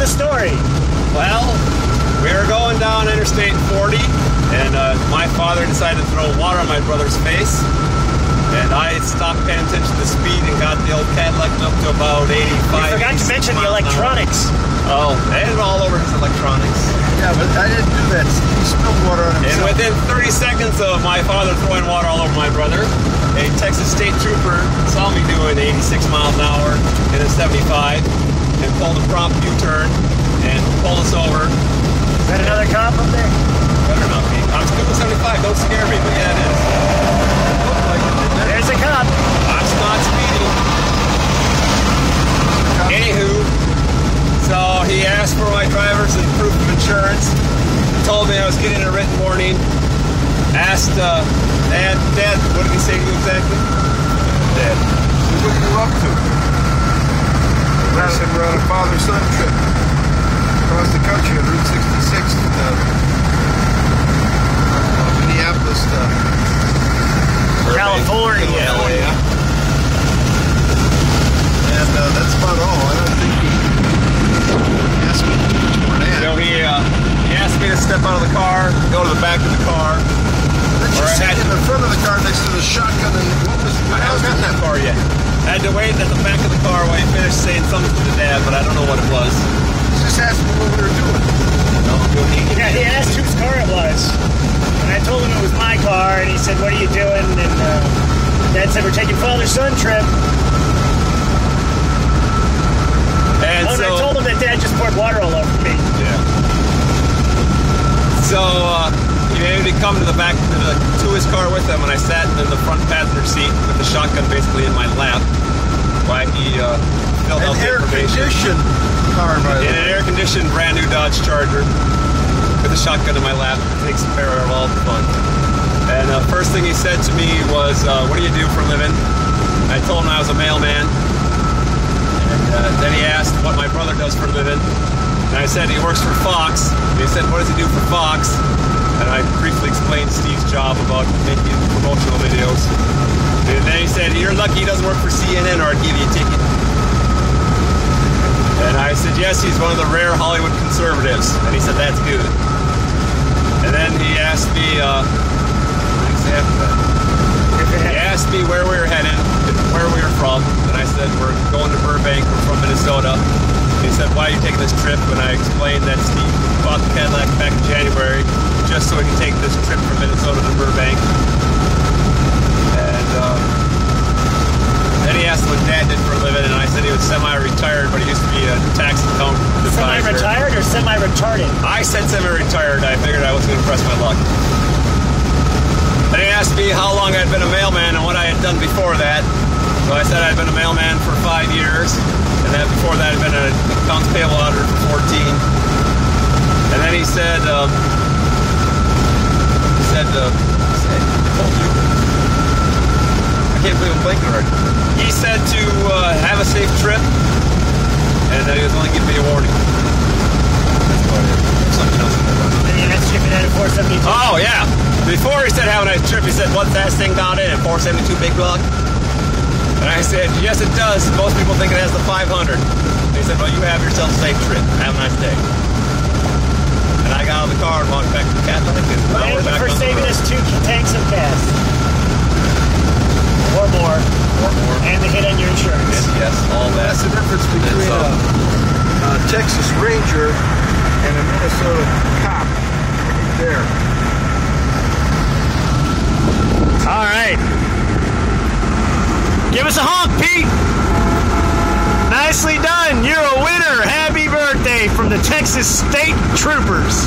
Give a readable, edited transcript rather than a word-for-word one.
the story? Well, we were going down Interstate 40, and my father decided to throw water on my brother's face. And I stopped paying attention to the speed and got the old Cadillac up to about 85. You forgot to mention the electronics. Oh, I had it all over his electronics. Yeah, but I didn't do that. He spilled water on himself. And within 30 seconds of my father throwing water all over my brother, a Texas state trooper saw me doing 86 miles an hour in a 75 and pulled a prompt U-turn and pulled us over. Is that another cop up there? Better not be. I'm doing 75. Don't scare me, but yeah, it is. There's a cop. I'm not speeding. Anywho, so he asked for my driver's and proof of insurance. Told me I was getting a written warning. Asked Dad, what did he say to you exactly? Dad. What are you up to? I said we're on a father-son trip across the country on Route 66 to Minneapolis to California. Yeah. And that's about all. I don't think he asked me much more than that. So he asked me to step out of the car, go to the back of the car. Let's just sit in the front of the car next to the shotgun and I haven't gotten that far yet. I had to wait at the back of the car while he finished saying something to the dad, but I don't know what it was. Just asked me what we were doing. Yeah, he asked whose car it was. And I told him it was my car, and he said, what are you doing? And Dad said, we're taking father-son trip. And I told him that Dad just poured water all over me. Yeah. So he made me come to the back to his car with him, and I sat in the front passenger seat with the shotgun basically in my lap while he filled out the information. Air-conditioned car, by the way. In an air-conditioned, brand-new Dodge Charger with a shotgun in my lap. Takes care of all the fun. And the first thing he said to me was, what do you do for a living? I told him I was a mailman. And then he asked what my brother does for a living. And I said he works for Fox. And he said, what does he do for Fox? And I briefly explained Steve's job about making promotional videos. And then he said, you're lucky he doesn't work for CNN or I'd give you a ticket. And I said, yes, he's one of the rare Hollywood conservatives. And he said, that's good. And then he asked me, he asked me where we were headed, where we were from. And I said, we're going to Burbank, we're from Minnesota. He said, why are you taking this trip? And I explained that Steve bought the Cadillac back in January just so he could take this trip from Minnesota to Burbank. And then he asked what Dad did for a living, and I said he was semi-retired, but he used to be a tax accountant advisor. Semi-retired or semi-retarded? I said semi-retired. I figured I was going to press my luck. Then he asked me how long I'd been a mailman and what I had done before that. So I said I'd been a mailman for 5 years, and then before that I'd been an accounts payable auditor for 14. And then he said, I can't believe I'm blanking already. He said to have a safe trip, and he was only giving me a warning. That's about it. Something else in there. And you had to ship it out at 472. Oh, yeah. Before he said have a nice trip, he said, what's that thing down in at 472 Big Block? And I said, yes, it does. Most people think it has the 500. And he said, well, you have yourself a safe trip. Have a nice day. And I got out of the car and walked back to the Cadillac. And now we're back for on the saving road. us 2 tanks of gas. Or more. And the hit on your insurance. Yes, all that. That's the difference between a Texas Ranger and a Minnesota cop. Right there. All right. Give us a honk, Pete. Nicely done. You're a winner. Happy birthday from the Texas State Troopers.